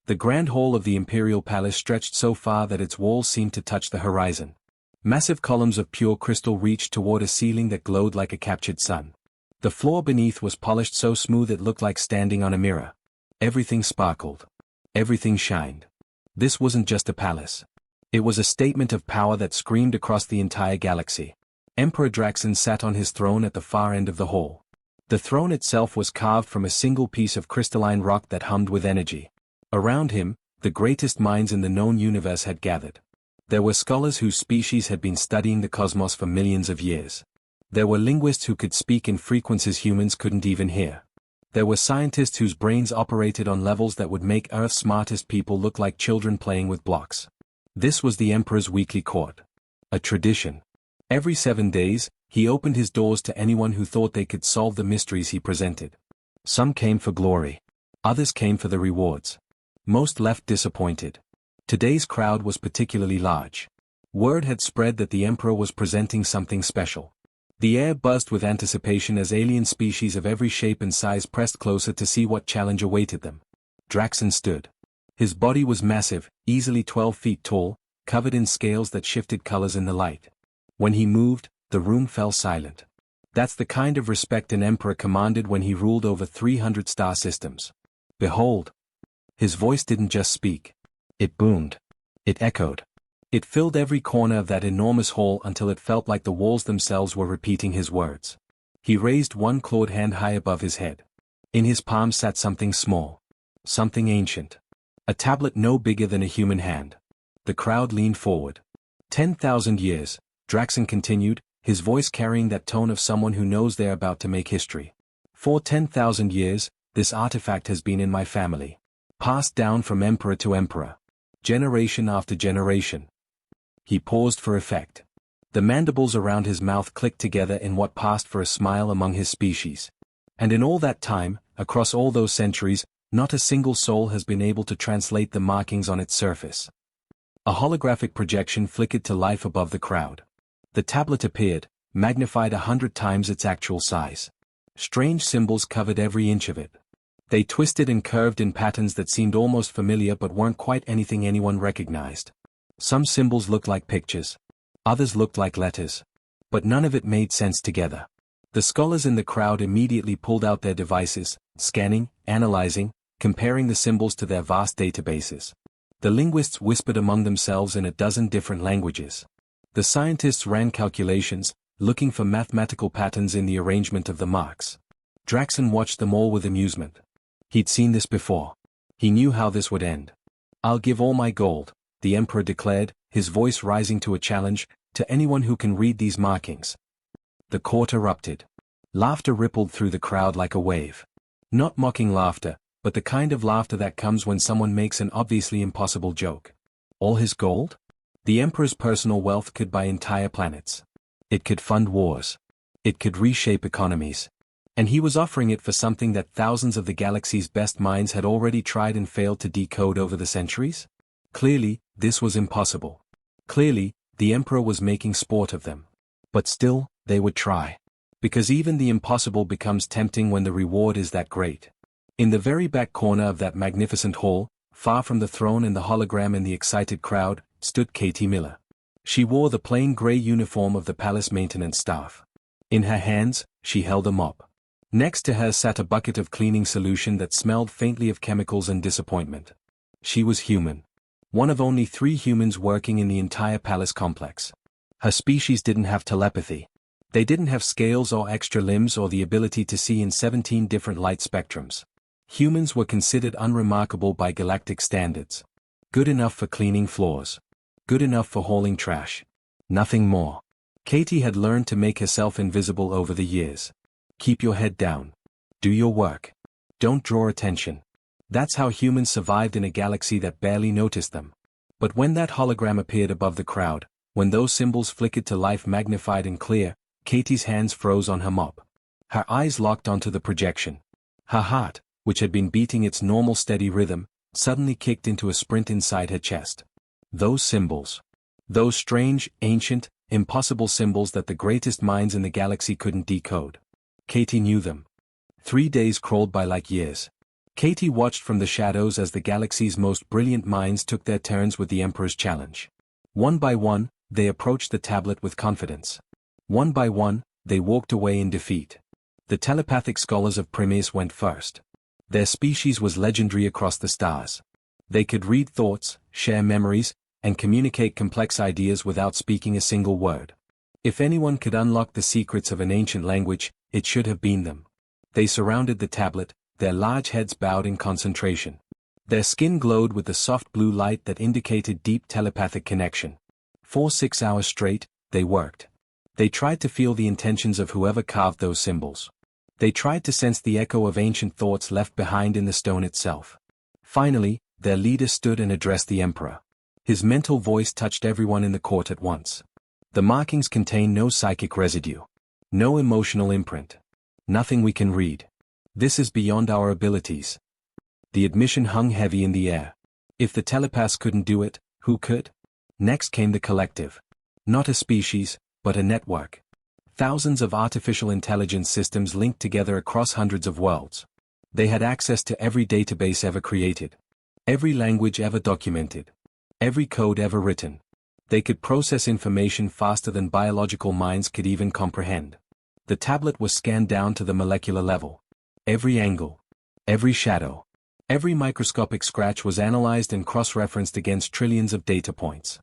The grand hall of the imperial palace stretched so far that its walls seemed to touch the horizon. Massive columns of pure crystal reached toward a ceiling that glowed like a captured sun. The floor beneath was polished so smooth it looked like standing on a mirror. Everything sparkled. Everything shined. This wasn't just a palace. It was a statement of power that screamed across the entire galaxy. Emperor Draxon sat on his throne at the far end of the hall. The throne itself was carved from a single piece of crystalline rock that hummed with energy. Around him, the greatest minds in the known universe had gathered. There were scholars whose species had been studying the cosmos for millions of years. There were linguists who could speak in frequencies humans couldn't even hear. There were scientists whose brains operated on levels that would make Earth's smartest people look like children playing with blocks. This was the Emperor's weekly court. A tradition. Every 7 days, he opened his doors to anyone who thought they could solve the mysteries he presented. Some came for glory. Others came for the rewards. Most left disappointed. Today's crowd was particularly large. Word had spread that the Emperor was presenting something special. The air buzzed with anticipation as alien species of every shape and size pressed closer to see what challenge awaited them. Draxon stood. His body was massive, easily 12 feet tall, covered in scales that shifted colors in the light. When he moved, the room fell silent. That's the kind of respect an emperor commanded when he ruled over 300 star systems. Behold! His voice didn't just speak. It boomed. It echoed. It filled every corner of that enormous hall until it felt like the walls themselves were repeating his words. He raised one clawed hand high above his head. In his palm sat something small. Something ancient. A tablet no bigger than a human hand. The crowd leaned forward. 10,000 years, Draxon continued, his voice carrying that tone of someone who knows they're about to make history. For 10,000 years, this artifact has been in my family. Passed down from emperor to emperor. Generation after generation. He paused for effect. The mandibles around his mouth clicked together in what passed for a smile among his species. And in all that time, across all those centuries, not a single soul has been able to translate the markings on its surface. A holographic projection flickered to life above the crowd. The tablet appeared, magnified 100 times its actual size. Strange symbols covered every inch of it. They twisted and curved in patterns that seemed almost familiar but weren't quite anything anyone recognized. Some symbols looked like pictures. Others looked like letters. But none of it made sense together. The scholars in the crowd immediately pulled out their devices, scanning, analyzing, comparing the symbols to their vast databases. The linguists whispered among themselves in a dozen different languages. The scientists ran calculations, looking for mathematical patterns in the arrangement of the marks. Draxon watched them all with amusement. He'd seen this before. He knew how this would end. "I'll give all my gold," the Emperor declared, his voice rising to a challenge, "to anyone who can read these markings." The court erupted. Laughter rippled through the crowd like a wave. Not mocking laughter, but the kind of laughter that comes when someone makes an obviously impossible joke. All his gold? The Emperor's personal wealth could buy entire planets. It could fund wars. It could reshape economies. And he was offering it for something that thousands of the galaxy's best minds had already tried and failed to decode over the centuries? Clearly, this was impossible. Clearly, the Emperor was making sport of them. But still, they would try. Because even the impossible becomes tempting when the reward is that great. In the very back corner of that magnificent hall, far from the throne and the hologram and the excited crowd, stood Katie Miller. She wore the plain gray uniform of the palace maintenance staff. In her hands, she held a mop. Next to her sat a bucket of cleaning solution that smelled faintly of chemicals and disappointment. She was human. One of only 3 humans working in the entire palace complex. Her species didn't have telepathy. They didn't have scales or extra limbs or the ability to see in 17 different light spectrums. Humans were considered unremarkable by galactic standards. Good enough for cleaning floors. Good enough for hauling trash. Nothing more. Katie had learned to make herself invisible over the years. Keep your head down. Do your work. Don't draw attention. That's how humans survived in a galaxy that barely noticed them. But when that hologram appeared above the crowd, when those symbols flickered to life magnified and clear, Katie's hands froze on her mop. Her eyes locked onto the projection. Her heart, which had been beating its normal steady rhythm, suddenly kicked into a sprint inside her chest. Those symbols. Those strange, ancient, impossible symbols that the greatest minds in the galaxy couldn't decode. Katie knew them. 3 days crawled by like years. Katie watched from the shadows as the galaxy's most brilliant minds took their turns with the Emperor's challenge. One by one, they approached the tablet with confidence. One by one, they walked away in defeat. The telepathic scholars of Primace went first. Their species was legendary across the stars. They could read thoughts, share memories, and communicate complex ideas without speaking a single word. If anyone could unlock the secrets of an ancient language, it should have been them. They surrounded the tablet, their large heads bowed in concentration. Their skin glowed with the soft blue light that indicated deep telepathic connection. For 6 hours straight, they worked. They tried to feel the intentions of whoever carved those symbols. They tried to sense the echo of ancient thoughts left behind in the stone itself. Finally, their leader stood and addressed the Emperor. His mental voice touched everyone in the court at once. The markings contain no psychic residue. No emotional imprint. Nothing we can read. This is beyond our abilities. The admission hung heavy in the air. If the telepaths couldn't do it, who could? Next came the collective. Not a species, but a network. Thousands of artificial intelligence systems linked together across hundreds of worlds. They had access to every database ever created. Every language ever documented. Every code ever written. They could process information faster than biological minds could even comprehend. The tablet was scanned down to the molecular level. Every angle. Every shadow. Every microscopic scratch was analyzed and cross-referenced against trillions of data points.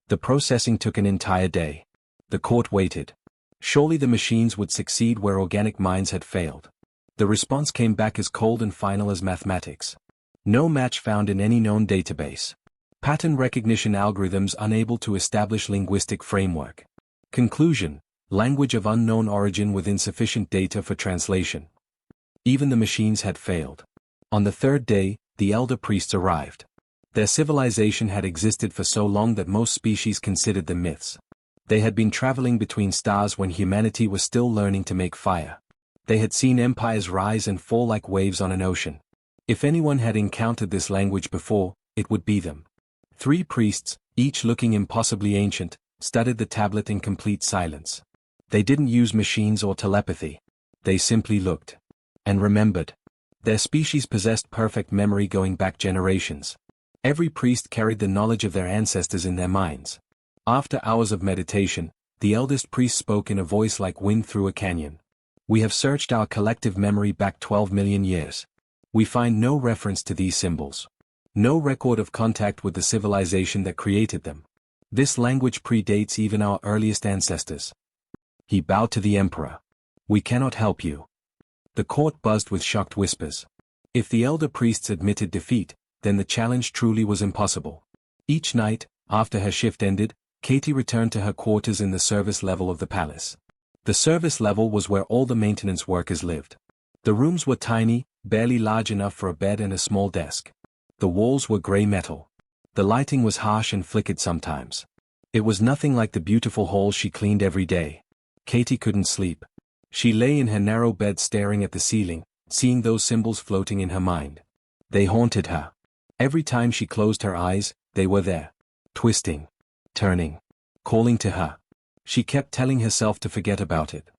The processing took an entire day. The court waited. Surely the machines would succeed where organic minds had failed. The response came back as cold and final as mathematics. No match found in any known database. Pattern recognition algorithms unable to establish linguistic framework. Conclusion: language of unknown origin with insufficient data for translation. Even the machines had failed. On the third day, the elder priests arrived. Their civilization had existed for so long that most species considered them myths. They had been traveling between stars when humanity was still learning to make fire. They had seen empires rise and fall like waves on an ocean. If anyone had encountered this language before, it would be them. 3 priests, each looking impossibly ancient, studied the tablet in complete silence. They didn't use machines or telepathy. They simply looked. And remembered. Their species possessed perfect memory going back generations. Every priest carried the knowledge of their ancestors in their minds. After hours of meditation, the eldest priest spoke in a voice like wind through a canyon. We have searched our collective memory back 12 million years. We find no reference to these symbols. No record of contact with the civilization that created them. This language predates even our earliest ancestors. He bowed to the Emperor. We cannot help you. The court buzzed with shocked whispers. If the elder priests admitted defeat, then the challenge truly was impossible. Each night, after her shift ended, Katie returned to her quarters in the service level of the palace. The service level was where all the maintenance workers lived. The rooms were tiny, barely large enough for a bed and a small desk. The walls were gray metal. The lighting was harsh and flickered sometimes. It was nothing like the beautiful halls she cleaned every day. Katie couldn't sleep. She lay in her narrow bed staring at the ceiling, seeing those symbols floating in her mind. They haunted her. Every time she closed her eyes, they were there. Twisting. Turning. Calling to her. She kept telling herself to forget about it.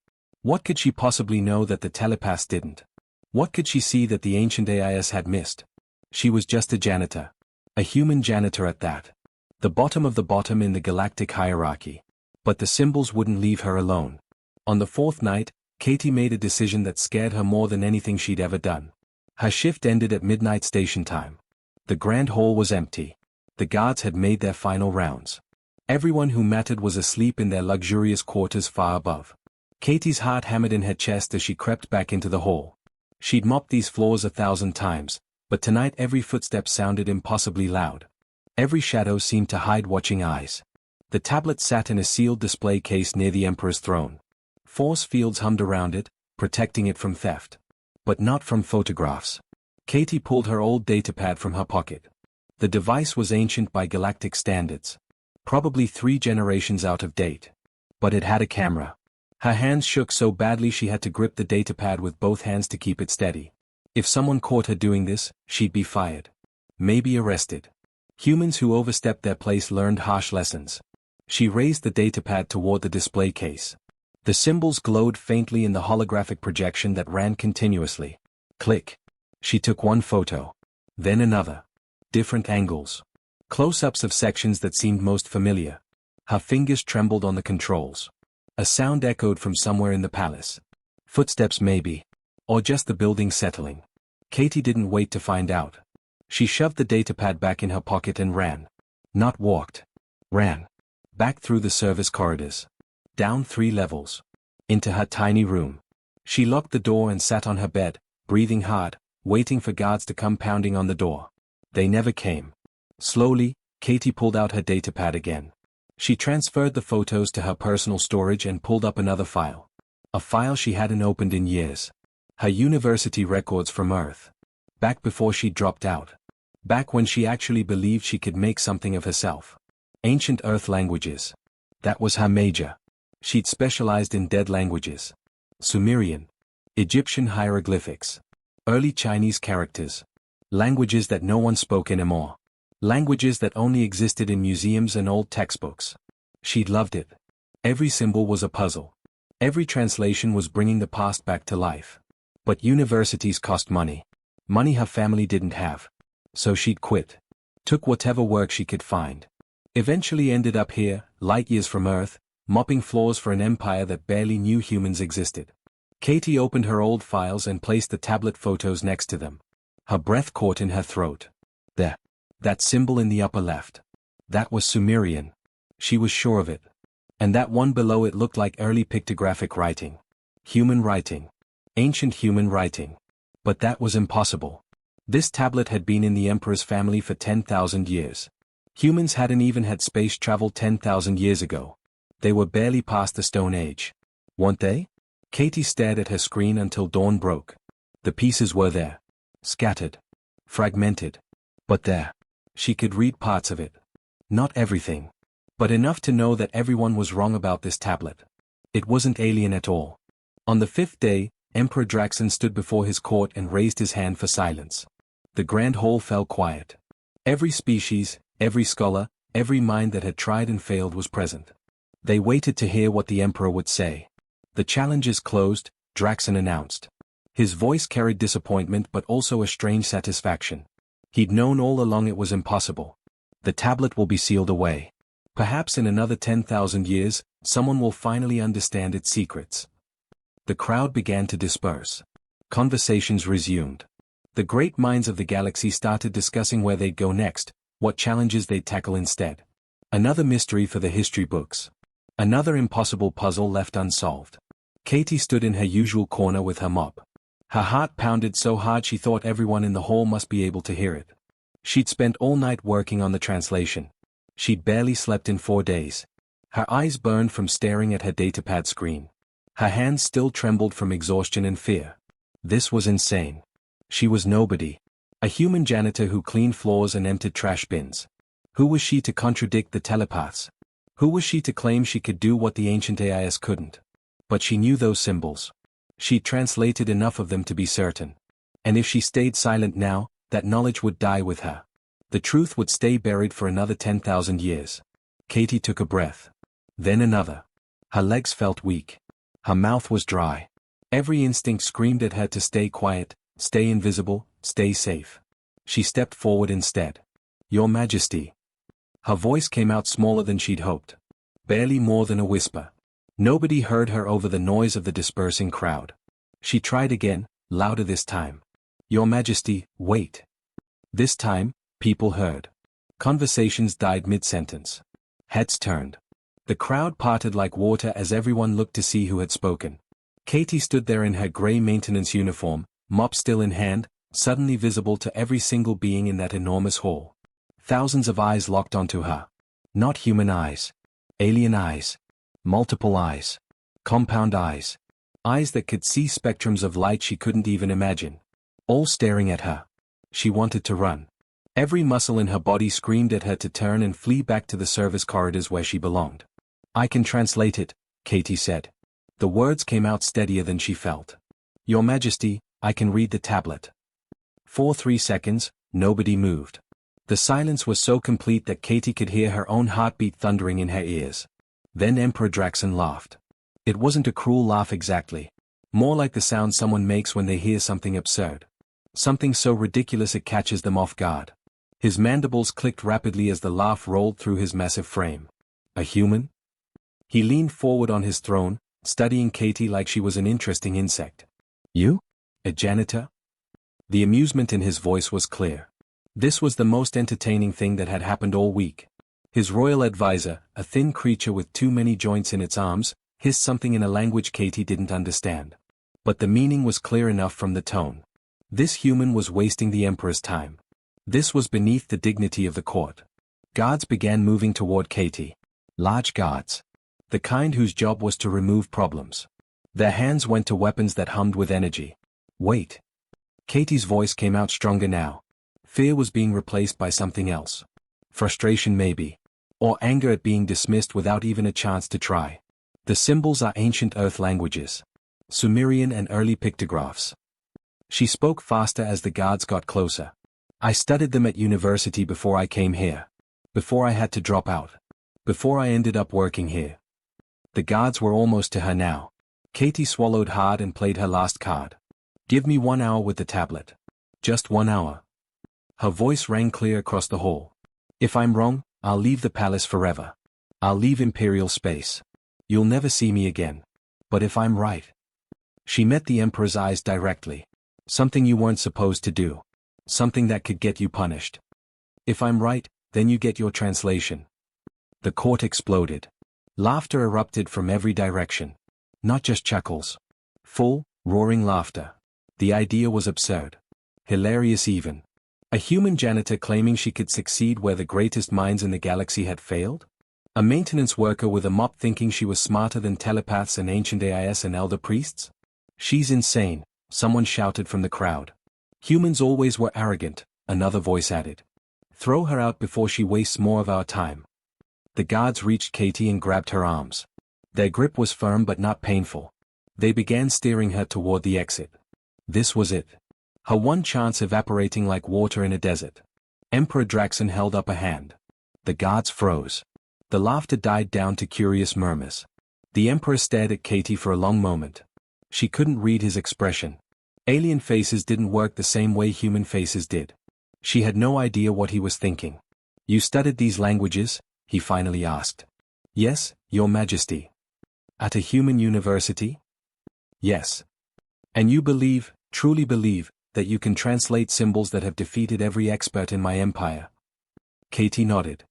What could she possibly know that the telepaths didn't? What could she see that the ancient AIS had missed? She was just a janitor. A human janitor at that. The bottom of the bottom in the galactic hierarchy. But the symbols wouldn't leave her alone. On the 4th night, Katie made a decision that scared her more than anything she'd ever done. Her shift ended at midnight station time. The grand hall was empty. The guards had made their final rounds. Everyone who mattered was asleep in their luxurious quarters far above. Katie's heart hammered in her chest as she crept back into the hall. She'd mopped these floors 1,000 times, but tonight every footstep sounded impossibly loud. Every shadow seemed to hide watching eyes. The tablet sat in a sealed display case near the Emperor's throne. Force fields hummed around it, protecting it from theft. But not from photographs. Katie pulled her old datapad from her pocket. The device was ancient by galactic standards. Probably 3 generations out of date. But it had a camera. Her hands shook so badly she had to grip the datapad with both hands to keep it steady. If someone caught her doing this, she'd be fired. Maybe arrested. Humans who overstepped their place learned harsh lessons. She raised the datapad toward the display case. The symbols glowed faintly in the holographic projection that ran continuously. Click. She took one photo. Then another. Different angles. Close-ups of sections that seemed most familiar. Her fingers trembled on the controls. A sound echoed from somewhere in the palace. Footsteps maybe. Or just the building settling. Katie didn't wait to find out. She shoved the datapad back in her pocket and ran. Not walked. Ran. Back through the service corridors. Down 3 levels. Into her tiny room. She locked the door and sat on her bed, breathing hard, waiting for guards to come pounding on the door. They never came. Slowly, Katie pulled out her datapad again. She transferred the photos to her personal storage and pulled up another file. A file she hadn't opened in years. Her university records from Earth. Back before she dropped out. Back when she actually believed she could make something of herself. Ancient Earth languages. That was her major. She'd specialized in dead languages. Sumerian. Egyptian hieroglyphics. Early Chinese characters. Languages that no one spoke anymore. Languages that only existed in museums and old textbooks. She'd loved it. Every symbol was a puzzle. Every translation was bringing the past back to life. But universities cost money. Money her family didn't have. So she'd quit. Took whatever work she could find. Eventually ended up here, light years from Earth, mopping floors for an empire that barely knew humans existed. Katie opened her old files and placed the tablet photos next to them. Her breath caught in her throat. There. That symbol in the upper left. That was Sumerian. She was sure of it. And that one below it looked like early pictographic writing. Human writing. Ancient human writing. But that was impossible. This tablet had been in the Emperor's family for 10,000 years. Humans hadn't even had space travel 10,000 years ago. They were barely past the Stone Age. Weren't they? Katie stared at her screen until dawn broke. The pieces were there. Scattered. Fragmented. But there. She could read parts of it. Not everything. But enough to know that everyone was wrong about this tablet. It wasn't alien at all. On the 5th day, Emperor Draxon stood before his court and raised his hand for silence. The grand hall fell quiet. Every species, every scholar, every mind that had tried and failed was present. They waited to hear what the Emperor would say. The challenge is closed, Draxon announced. His voice carried disappointment but also a strange satisfaction. He'd known all along it was impossible. The tablet will be sealed away. Perhaps in another 10,000 years, someone will finally understand its secrets. The crowd began to disperse. Conversations resumed. The great minds of the galaxy started discussing where they'd go next, what challenges they'd tackle instead. Another mystery for the history books. Another impossible puzzle left unsolved. Katie stood in her usual corner with her mop. Her heart pounded so hard she thought everyone in the hall must be able to hear it. She'd spent all night working on the translation. She'd barely slept in 4 days. Her eyes burned from staring at her datapad screen. Her hands still trembled from exhaustion and fear. This was insane. She was nobody. A human janitor who cleaned floors and emptied trash bins. Who was she to contradict the telepaths? Who was she to claim she could do what the ancient AIS couldn't? But she knew those symbols. She'd translated enough of them to be certain. And if she stayed silent now, that knowledge would die with her. The truth would stay buried for another 10,000 years. Katie took a breath. Then another. Her legs felt weak. Her mouth was dry. Every instinct screamed at her to stay quiet, stay invisible, stay safe. She stepped forward instead. Your Majesty. Her voice came out smaller than she'd hoped. Barely more than a whisper. Nobody heard her over the noise of the dispersing crowd. She tried again, louder this time. Your Majesty, wait. This time, people heard. Conversations died mid-sentence. Heads turned. The crowd parted like water as everyone looked to see who had spoken. Katie stood there in her grey maintenance uniform, mop still in hand, suddenly visible to every single being in that enormous hall. Thousands of eyes locked onto her. Not human eyes. Alien eyes. Multiple eyes. Compound eyes. Eyes that could see spectrums of light she couldn't even imagine. All staring at her. She wanted to run. Every muscle in her body screamed at her to turn and flee back to the service corridors where she belonged. I can translate it, Katie said. The words came out steadier than she felt. Your Majesty, I can read the tablet. For 3 seconds, nobody moved. The silence was so complete that Katie could hear her own heartbeat thundering in her ears. Then Emperor Draxon laughed. It wasn't a cruel laugh exactly. More like the sound someone makes when they hear something absurd. something so ridiculous it catches them off guard. His mandibles clicked rapidly as the laugh rolled through his massive frame. A human? He leaned forward on his throne, studying Katie like she was an interesting insect. You? A janitor? The amusement in his voice was clear. This was the most entertaining thing that had happened all week. His royal advisor, a thin creature with too many joints in its arms, hissed something in a language Katie didn't understand. But the meaning was clear enough from the tone. This human was wasting the Emperor's time. This was beneath the dignity of the court. Guards began moving toward Katie. Large guards. The kind whose job was to remove problems. Their hands went to weapons that hummed with energy. Wait. Katie's voice came out stronger now. Fear was being replaced by something else. Frustration maybe. Or anger at being dismissed without even a chance to try. The symbols are ancient Earth languages. Sumerian and early pictographs. She spoke faster as the guards got closer. I studied them at university before I came here. Before I had to drop out. Before I ended up working here. The guards were almost to her now. Katie swallowed hard and played her last card. Give me 1 hour with the tablet. Just 1 hour. Her voice rang clear across the hall. If I'm wrong, I'll leave the palace forever. I'll leave Imperial space. You'll never see me again. But if I'm right. She met the Emperor's eyes directly. Something you weren't supposed to do. Something that could get you punished. If I'm right, then you get your translation. The court exploded. Laughter erupted from every direction. Not just chuckles. Full, roaring laughter. The idea was absurd. Hilarious even. A human janitor claiming she could succeed where the greatest minds in the galaxy had failed? A maintenance worker with a mop thinking she was smarter than telepaths and ancient AIS and elder priests? She's insane, someone shouted from the crowd. Humans always were arrogant, another voice added. Throw her out before she wastes more of our time. The guards reached Katie and grabbed her arms. Their grip was firm but not painful. They began steering her toward the exit. This was it. Her one chance evaporating like water in a desert. Emperor Draxon held up a hand. The guards froze. The laughter died down to curious murmurs. The Emperor stared at Katie for a long moment. She couldn't read his expression. Alien faces didn't work the same way human faces did. She had no idea what he was thinking. You studied these languages? He finally asked. Yes, Your Majesty. At a human university? Yes. And you believe, truly believe, that you can translate symbols that have defeated every expert in my empire? Katie nodded.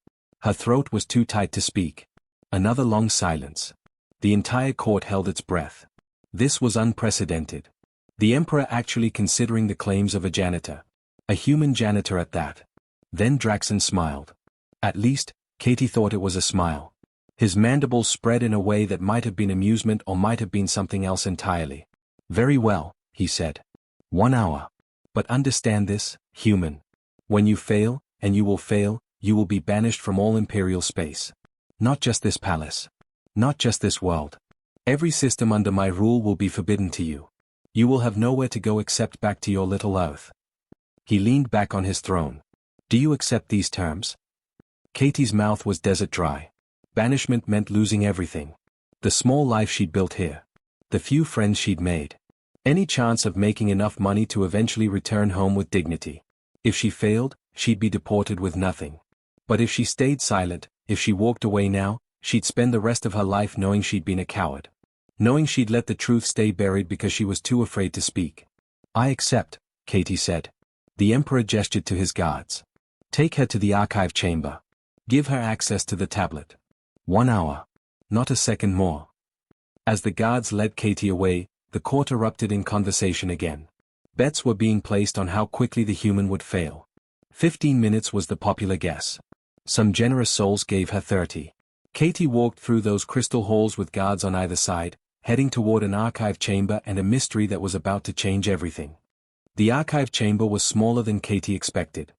Her throat was too tight to speak. Another long silence. The entire court held its breath. This was unprecedented. The Emperor actually considering the claims of a janitor. A human janitor at that. Then Draxon smiled. At least, Katie thought it was a smile. His mandibles spread in a way that might have been amusement or might have been something else entirely. Very well, he said. 1 hour. But understand this, human. When you fail, and you will fail, you will be banished from all Imperial space. Not just this palace. Not just this world. Every system under my rule will be forbidden to you. You will have nowhere to go except back to your little Earth. He leaned back on his throne. Do you accept these terms? Katie's mouth was desert dry. Banishment meant losing everything. The small life she'd built here. The few friends she'd made. Any chance of making enough money to eventually return home with dignity. If she failed, she'd be deported with nothing. But if she stayed silent, if she walked away now, she'd spend the rest of her life knowing she'd been a coward. Knowing she'd let the truth stay buried because she was too afraid to speak. I accept, Katie said. The Emperor gestured to his guards. Take her to the archive chamber. Give her access to the tablet. 1 hour. Not a second more. As the guards led Katie away, the court erupted in conversation again. Bets were being placed on how quickly the human would fail. 15 minutes was the popular guess. Some generous souls gave her 30. Katie walked through those crystal halls with guards on either side, heading toward an archive chamber and a mystery that was about to change everything. The archive chamber was smaller than Katie expected.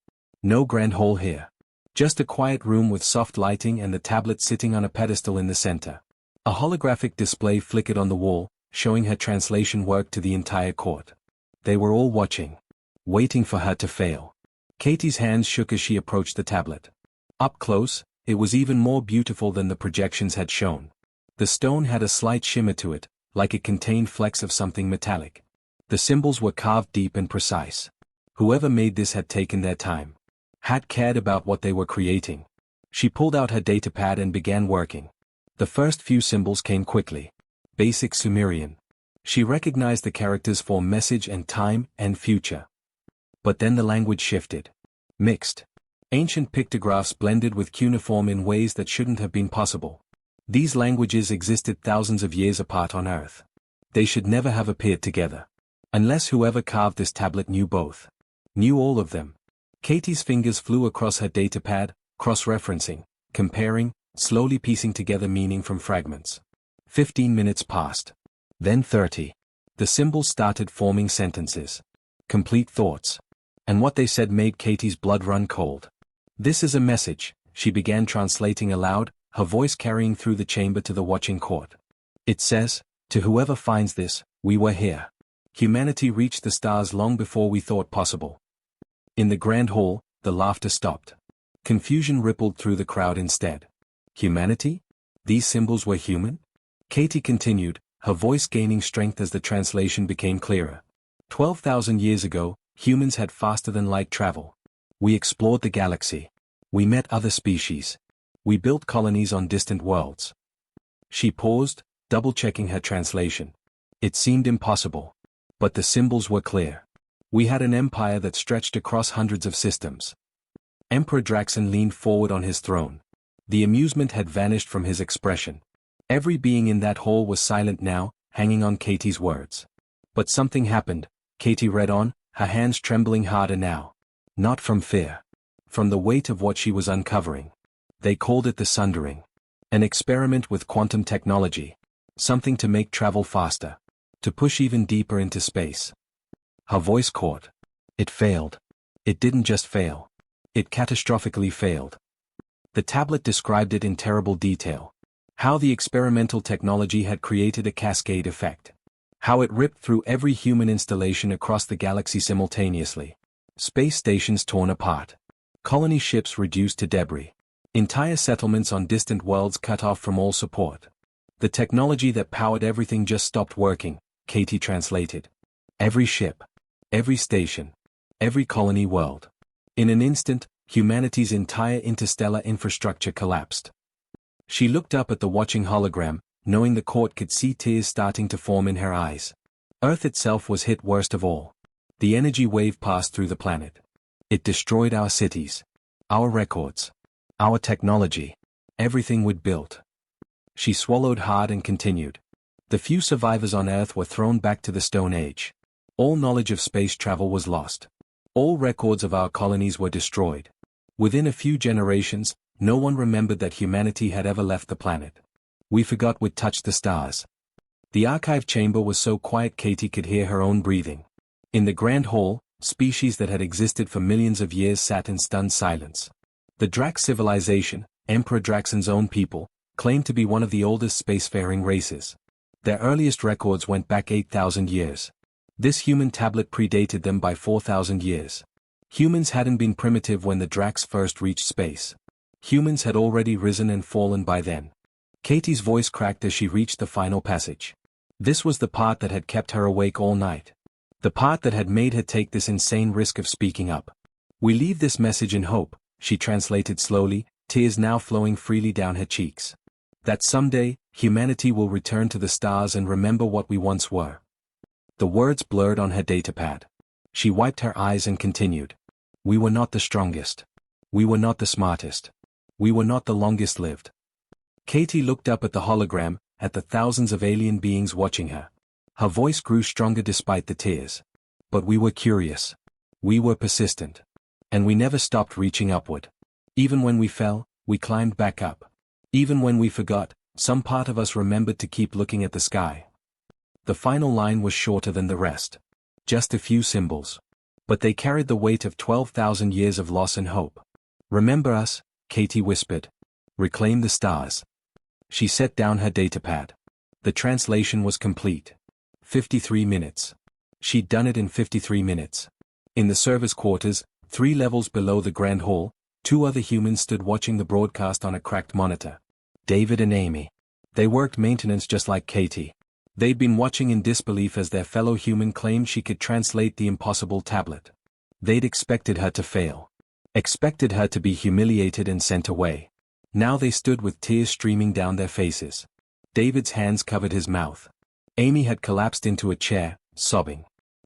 No grand hall here. Just a quiet room with soft lighting and the tablet sitting on a pedestal in the center. A holographic display flickered on the wall, showing her translation work to the entire court. They were all watching. Waiting for her to fail. Katie's hands shook as she approached the tablet. Up close, it was even more beautiful than the projections had shown. The stone had a slight shimmer to it, like it contained flecks of something metallic. The symbols were carved deep and precise. Whoever made this had taken their time. Had cared about what they were creating. She pulled out her datapad and began working. The first few symbols came quickly. Basic Sumerian. She recognized the characters for message and time and future. But then the language shifted. Mixed. Ancient pictographs blended with cuneiform in ways that shouldn't have been possible. These languages existed thousands of years apart on Earth. They should never have appeared together. Unless whoever carved this tablet knew both. Knew all of them. Katie's fingers flew across her datapad, cross-referencing, comparing, slowly piecing together meaning from fragments. 15 minutes passed. Then 30. The symbols started forming sentences. Complete thoughts. And what they said made Katie's blood run cold. "This is a message," she began translating aloud, her voice carrying through the chamber to the watching court. "It says, to whoever finds this, we were here. Humanity reached the stars long before we thought possible." In the grand hall, the laughter stopped. Confusion rippled through the crowd instead. Humanity? These symbols were human? Katie continued, her voice gaining strength as the translation became clearer. 12,000 years ago, humans had faster-than-light travel. We explored the galaxy. We met other species. We built colonies on distant worlds. She paused, double-checking her translation. It seemed impossible. But the symbols were clear. We had an empire that stretched across hundreds of systems. Emperor Draxon leaned forward on his throne. The amusement had vanished from his expression. Every being in that hall was silent now, hanging on Katie's words. But something happened, Katie read on, her hands trembling harder now. Not from fear. From the weight of what she was uncovering. They called it the Sundering. An experiment with quantum technology. Something to make travel faster. To push even deeper into space. Her voice caught. It failed. It didn't just fail. It catastrophically failed. The tablet described it in terrible detail. How the experimental technology had created a cascade effect. How it ripped through every human installation across the galaxy simultaneously. Space stations torn apart. Colony ships reduced to debris. Entire settlements on distant worlds cut off from all support. The technology that powered everything just stopped working, Katie translated. Every ship. Every station. Every colony world. In an instant, humanity's entire interstellar infrastructure collapsed. She looked up at the watching hologram, knowing the court could see tears starting to form in her eyes. Earth itself was hit worst of all. The energy wave passed through the planet. It destroyed our cities. Our records. Our technology. Everything we'd built. She swallowed hard and continued. The few survivors on Earth were thrown back to the Stone Age. All knowledge of space travel was lost. All records of our colonies were destroyed. Within a few generations, no one remembered that humanity had ever left the planet. We forgot we'd touched the stars. The archive chamber was so quiet Katie could hear her own breathing. In the grand hall, species that had existed for millions of years sat in stunned silence. The Drax civilization, Emperor Draxon's own people, claimed to be one of the oldest spacefaring races. Their earliest records went back 8,000 years. This human tablet predated them by 4,000 years. Humans hadn't been primitive when the Drax first reached space. Humans had already risen and fallen by then. Katie's voice cracked as she reached the final passage. This was the part that had kept her awake all night. The part that had made her take this insane risk of speaking up. "We leave this message in hope," she translated slowly, tears now flowing freely down her cheeks. "That someday, humanity will return to the stars and remember what we once were." The words blurred on her datapad. She wiped her eyes and continued. "We were not the strongest. We were not the smartest. We were not the longest lived." Katie looked up at the hologram, at the thousands of alien beings watching her. Her voice grew stronger despite the tears. "But we were curious. We were persistent. And we never stopped reaching upward. Even when we fell, we climbed back up. Even when we forgot, some part of us remembered to keep looking at the sky." The final line was shorter than the rest. Just a few symbols. But they carried the weight of 12,000 years of loss and hope. "Remember us," Katie whispered. "Reclaim the stars." She set down her datapad. The translation was complete. 53 minutes. She'd done it in 53 minutes. In the service quarters, 3 levels below the grand hall, 2 other humans stood watching the broadcast on a cracked monitor. David and Amy. They worked maintenance just like Katie. They'd been watching in disbelief as their fellow human claimed she could translate the impossible tablet. They'd expected her to fail. Expected her to be humiliated and sent away. Now they stood with tears streaming down their faces. David's hands covered his mouth. Amy had collapsed into a chair, sobbing.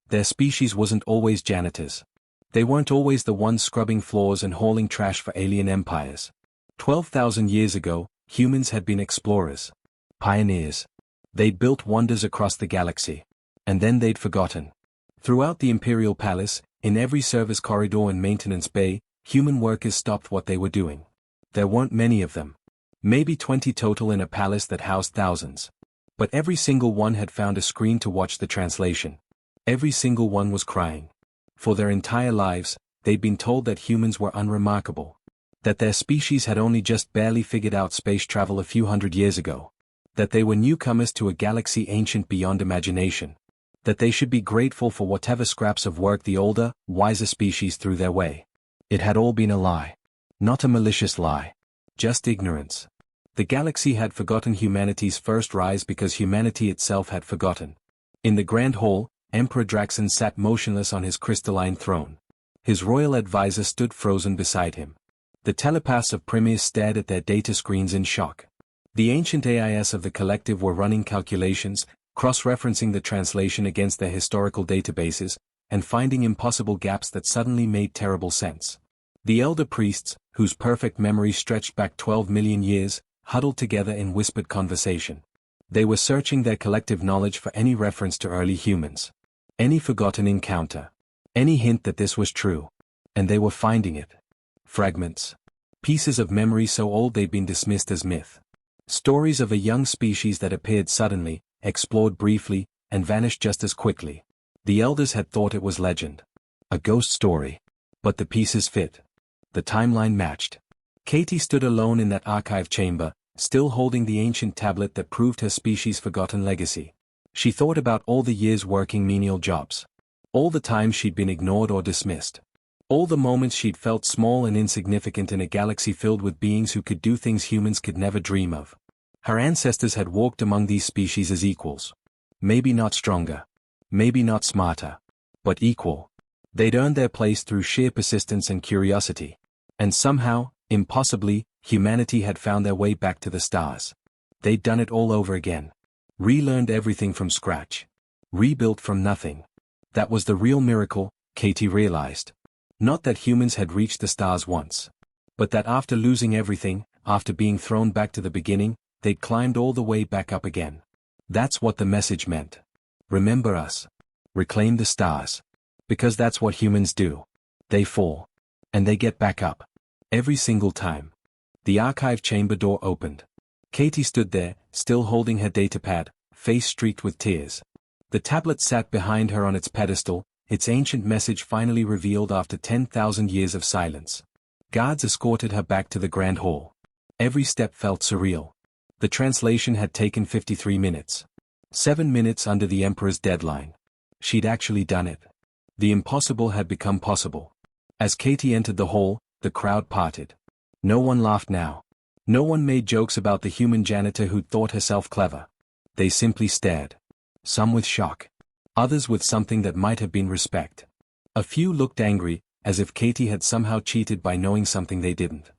Their species wasn't always janitors. They weren't always the ones scrubbing floors and hauling trash for alien empires. 12,000 years ago, humans had been explorers. Pioneers. They'd built wonders across the galaxy. And then they'd forgotten. Throughout the Imperial Palace, in every service corridor and maintenance bay, human workers stopped what they were doing. There weren't many of them. Maybe 20 total in a palace that housed thousands. But every single one had found a screen to watch the translation. Every single one was crying. For their entire lives, they'd been told that humans were unremarkable. That their species had only just barely figured out space travel a few hundred years ago. That they were newcomers to a galaxy ancient beyond imagination. That they should be grateful for whatever scraps of work the older, wiser species threw their way. It had all been a lie. Not a malicious lie. Just ignorance. The galaxy had forgotten humanity's first rise because humanity itself had forgotten. In the Grand Hall, Emperor Draxon sat motionless on his crystalline throne. His royal advisor stood frozen beside him. The telepaths of Premiers stared at their data screens in shock. The ancient AIS of the collective were running calculations, cross-referencing the translation against their historical databases, and finding impossible gaps that suddenly made terrible sense. The elder priests, whose perfect memory stretched back 12 million years, huddled together in whispered conversation. They were searching their collective knowledge for any reference to early humans. Any forgotten encounter. Any hint that this was true. And they were finding it. Fragments. Pieces of memory so old they'd been dismissed as myth. Stories of a young species that appeared suddenly, explored briefly, and vanished just as quickly. The elders had thought it was legend. A ghost story. But the pieces fit. The timeline matched. Katie stood alone in that archive chamber, still holding the ancient tablet that proved her species' forgotten legacy. She thought about all the years working menial jobs. All the times she'd been ignored or dismissed. All the moments she'd felt small and insignificant in a galaxy filled with beings who could do things humans could never dream of. Her ancestors had walked among these species as equals. Maybe not stronger. Maybe not smarter. But equal. They'd earned their place through sheer persistence and curiosity. And somehow, impossibly, humanity had found their way back to the stars. They'd done it all over again. Relearned everything from scratch. Rebuilt from nothing. That was the real miracle, Katie realized. Not that humans had reached the stars once. But that after losing everything, after being thrown back to the beginning, they'd climbed all the way back up again. That's what the message meant. Remember us. Reclaim the stars. Because that's what humans do. They fall. And they get back up. Every single time. The archive chamber door opened. Katie stood there, still holding her datapad, face streaked with tears. The tablet sat behind her on its pedestal, its ancient message finally revealed after 10,000 years of silence. Guards escorted her back to the Grand Hall. Every step felt surreal. The translation had taken 53 minutes. 7 minutes under the Emperor's deadline. She'd actually done it. The impossible had become possible. As Katie entered the hall, the crowd parted. No one laughed now. No one made jokes about the human janitor who'd thought herself clever. They simply stared. Some with shock. Others with something that might have been respect. A few looked angry, as if Katie had somehow cheated by knowing something they didn't.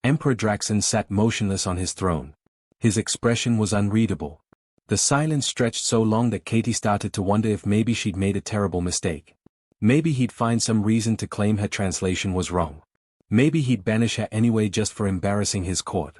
Emperor Draxon sat motionless on his throne. His expression was unreadable. The silence stretched so long that Katie started to wonder if maybe she'd made a terrible mistake. Maybe he'd find some reason to claim her translation was wrong. Maybe he'd banish her anyway just for embarrassing his court.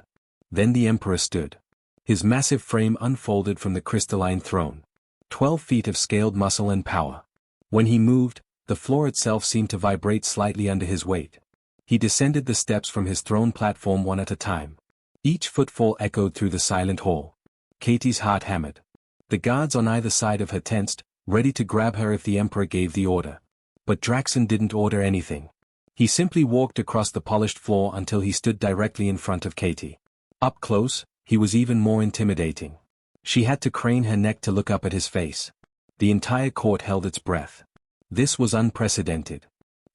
Then the Emperor stood. His massive frame unfolded from the crystalline throne. 12 feet of scaled muscle and power. When he moved, the floor itself seemed to vibrate slightly under his weight. He descended the steps from his throne platform one at a time. Each footfall echoed through the silent hall. Katie's heart hammered. The guards on either side of her tensed, ready to grab her if the Emperor gave the order. But Draxon didn't order anything. He simply walked across the polished floor until he stood directly in front of Katie. Up close, he was even more intimidating. She had to crane her neck to look up at his face. The entire court held its breath. This was unprecedented.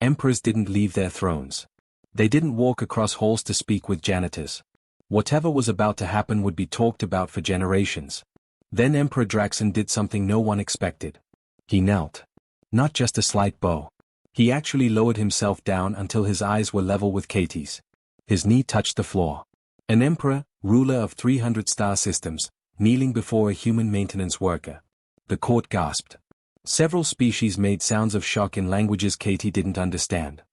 Emperors didn't leave their thrones. They didn't walk across halls to speak with janitors. Whatever was about to happen would be talked about for generations. Then Emperor Draxon did something no one expected. He knelt. Not just a slight bow. He actually lowered himself down until his eyes were level with Katie's. His knee touched the floor. An emperor, ruler of 300 star systems, kneeling before a human maintenance worker. The court gasped. Several species made sounds of shock in languages Katie didn't understand.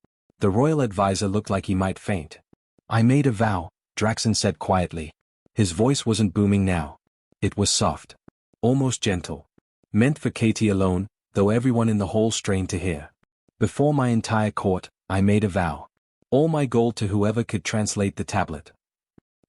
The royal advisor looked like he might faint. I made a vow, Draxon said quietly. His voice wasn't booming now. It was soft. Almost gentle. Meant for Katie alone, though everyone in the hall strained to hear. Before my entire court, I made a vow. All my gold to whoever could translate the tablet.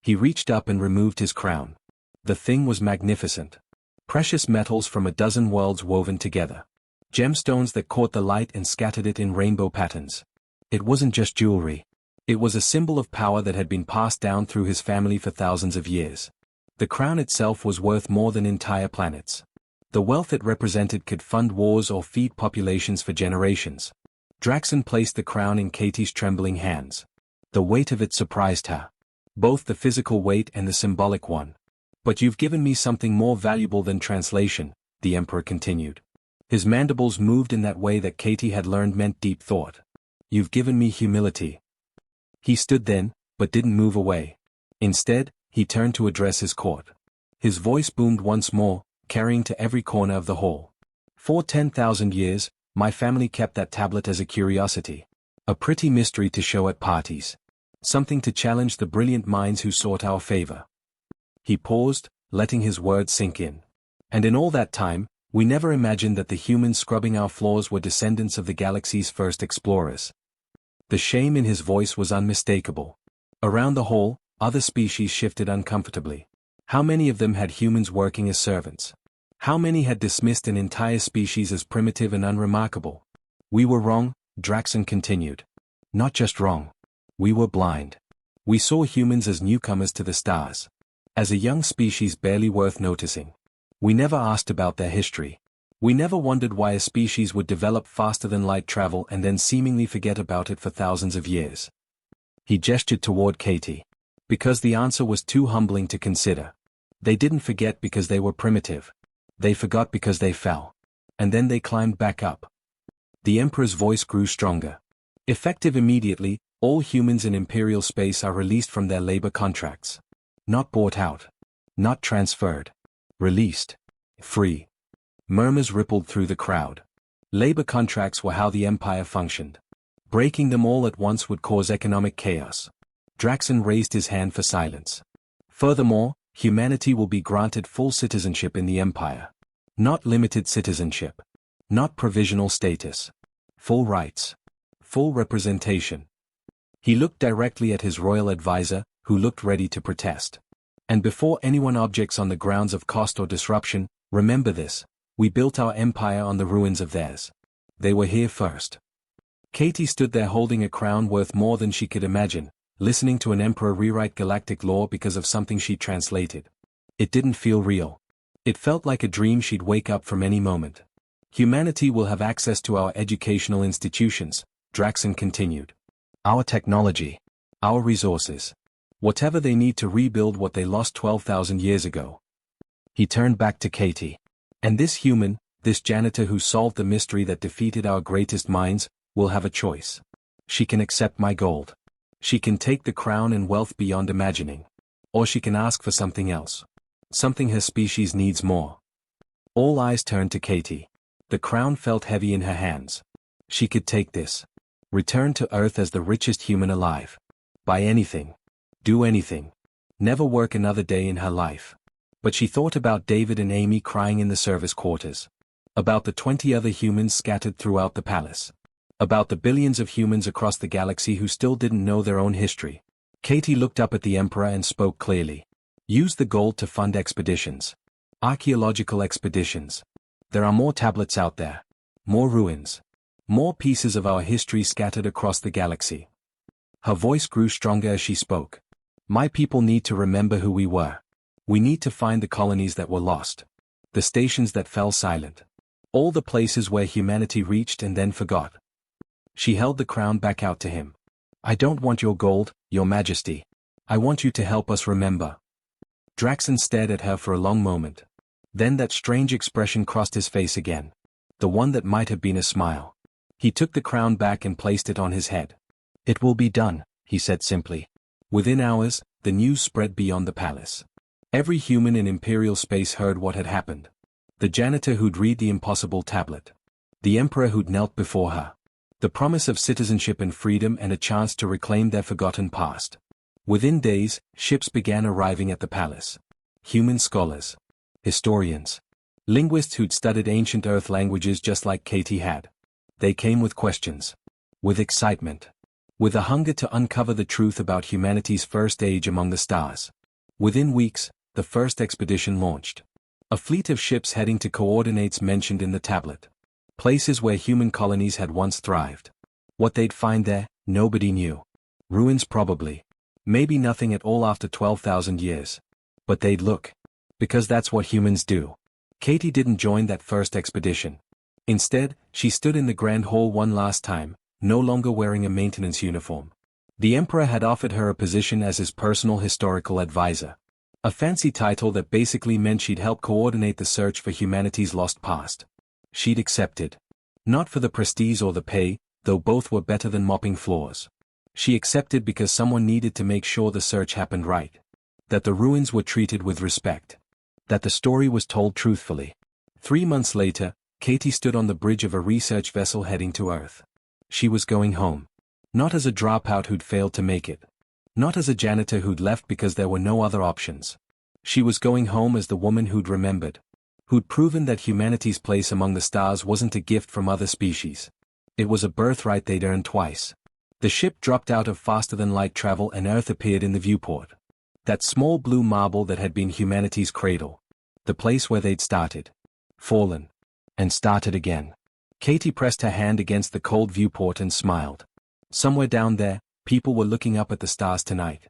He reached up and removed his crown. The thing was magnificent. Precious metals from a dozen worlds woven together. Gemstones that caught the light and scattered it in rainbow patterns. It wasn't just jewelry. It was a symbol of power that had been passed down through his family for thousands of years. The crown itself was worth more than entire planets. The wealth it represented could fund wars or feed populations for generations. Draxon placed the crown in Katie's trembling hands. The weight of it surprised her. Both the physical weight and the symbolic one. But you've given me something more valuable than translation, the Emperor continued. His mandibles moved in that way that Katie had learned meant deep thought. You've given me humility. He stood then, but didn't move away. Instead, he turned to address his court. His voice boomed once more, carrying to every corner of the hall. For 10,000 years, my family kept that tablet as a curiosity. A pretty mystery to show at parties. Something to challenge the brilliant minds who sought our favor. He paused, letting his words sink in. And in all that time, we never imagined that the humans scrubbing our floors were descendants of the galaxy's first explorers. The shame in his voice was unmistakable. Around the hall, other species shifted uncomfortably. How many of them had humans working as servants? How many had dismissed an entire species as primitive and unremarkable? We were wrong, Draxon continued. Not just wrong. We were blind. We saw humans as newcomers to the stars. As a young species barely worth noticing. We never asked about their history. We never wondered why a species would develop faster than light travel and then seemingly forget about it for thousands of years. He gestured toward Katie. Because the answer was too humbling to consider. They didn't forget because they were primitive. They forgot because they fell. And then they climbed back up. The Emperor's voice grew stronger. Effective immediately, all humans in Imperial space are released from their labor contracts. Not bought out. Not transferred. Released. Free. Murmurs rippled through the crowd. Labor contracts were how the Empire functioned. Breaking them all at once would cause economic chaos. Draxon raised his hand for silence. Furthermore, humanity will be granted full citizenship in the Empire. Not limited citizenship. Not provisional status. Full rights. Full representation. He looked directly at his royal advisor, who looked ready to protest. And before anyone objects on the grounds of cost or disruption, remember this, we built our empire on the ruins of theirs. They were here first. Katie stood there holding a crown worth more than she could imagine, listening to an emperor rewrite galactic law because of something she translated. It didn't feel real. It felt like a dream she'd wake up from any moment. Humanity will have access to our educational institutions, Draxon continued. Our technology. Our resources. Whatever they need to rebuild what they lost 12,000 years ago. He turned back to Katie. And this human, this janitor who solved the mystery that defeated our greatest minds, will have a choice. She can accept my gold. She can take the crown and wealth beyond imagining. Or she can ask for something else. Something her species needs more. All eyes turned to Katie. The crown felt heavy in her hands. She could take this. Return to Earth as the richest human alive. Buy anything. Do anything. Never work another day in her life. But she thought about David and Amy crying in the service quarters. About the 20 other humans scattered throughout the palace. About the billions of humans across the galaxy who still didn't know their own history. Katie looked up at the Emperor and spoke clearly. Use the gold to fund expeditions. Archaeological expeditions. There are more tablets out there. More ruins. More pieces of our history scattered across the galaxy. Her voice grew stronger as she spoke. My people need to remember who we were. We need to find the colonies that were lost. The stations that fell silent. All the places where humanity reached and then forgot. She held the crown back out to him. I don't want your gold, your majesty. I want you to help us remember. Draxon stared at her for a long moment. Then that strange expression crossed his face again. The one that might have been a smile. He took the crown back and placed it on his head. "It will be done," he said simply. Within hours, the news spread beyond the palace. Every human in Imperial space heard what had happened. The janitor who'd read the impossible tablet. The emperor who'd knelt before her. The promise of citizenship and freedom and a chance to reclaim their forgotten past. Within days, ships began arriving at the palace. Human scholars. Historians. Linguists who'd studied ancient Earth languages just like Katie had. They came with questions. With excitement. With a hunger to uncover the truth about humanity's first age among the stars. Within weeks, the first expedition launched. A fleet of ships heading to coordinates mentioned in the tablet. Places where human colonies had once thrived. What they'd find there, nobody knew. Ruins probably. Maybe nothing at all after 12,000 years. But they'd look. Because that's what humans do. Katie didn't join that first expedition. Instead, she stood in the Grand Hall one last time, no longer wearing a maintenance uniform. The Emperor had offered her a position as his personal historical advisor. A fancy title that basically meant she'd help coordinate the search for humanity's lost past. She'd accepted. Not for the prestige or the pay, though both were better than mopping floors. She accepted because someone needed to make sure the search happened right. That the ruins were treated with respect. That the story was told truthfully. 3 months later, Katie stood on the bridge of a research vessel heading to Earth. She was going home. Not as a dropout who'd failed to make it. Not as a janitor who'd left because there were no other options. She was going home as the woman who'd remembered. Who'd proven that humanity's place among the stars wasn't a gift from other species. It was a birthright they'd earned twice. The ship dropped out of faster-than-light travel and Earth appeared in the viewport. That small blue marble that had been humanity's cradle. The place where they'd started. Fallen. And started again. Katie pressed her hand against the cold viewport and smiled. Somewhere down there, people were looking up at the stars tonight.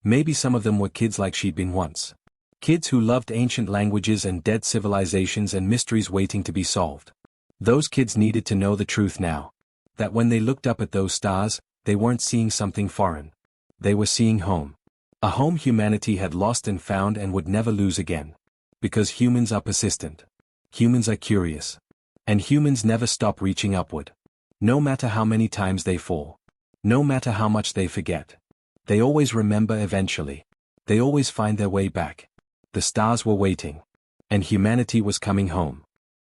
Maybe some of them were kids like she'd been once. Kids who loved ancient languages and dead civilizations and mysteries waiting to be solved. Those kids needed to know the truth now. That when they looked up at those stars, they weren't seeing something foreign. They were seeing home. A home humanity had lost and found and would never lose again. Because humans are persistent. Humans are curious. And humans never stop reaching upward. No matter how many times they fall. No matter how much they forget. They always remember eventually. They always find their way back. The stars were waiting. And humanity was coming home.